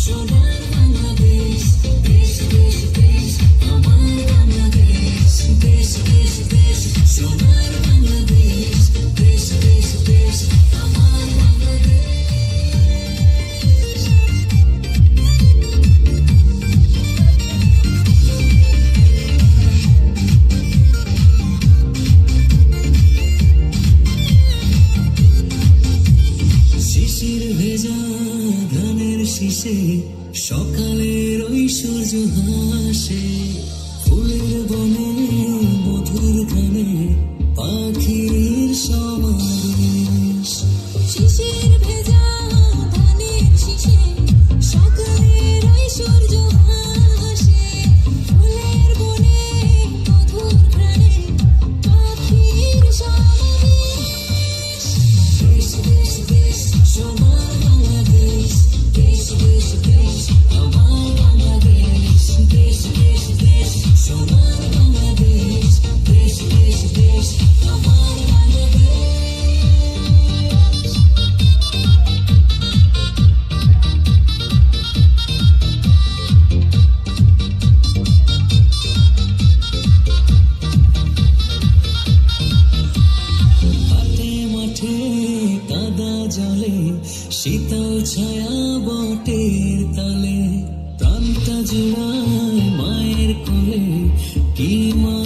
সোনার বাংলাদেশ, দেশ দেশ দেশ আমার বাংলাদেশ, দেশ দেশ দেশ সোনার বাংলাদেশ, দেশ দেশ দেশ আমার বাংলাদেশ। শিশির ভেজা ধানের শীষে সকালের ওই সূর্য হাসে, ফুলের বনে মধুর গানে পাখির সমাবেশ। শিশির ভেজা ধানের শীষে সকালের ওই সূর্য হাসে, ফুলের বনে মধুর গানে পাখির সমাবেশ। দেশ দেশ দেশ সোনার বাংলাদেশ, দেশ দেশ দেশ আমার বাংলাদেশ, দেশ দেশ দেশ সোনার বাংলাদেশ, দেশ দেশ দেশ আমার বাংলাদেশ। হাটে মাঠে কাদা জলে শীতল ছায়া বটের তলে, প্রাণটা জোড়ায় মায়ের কোলে কি মা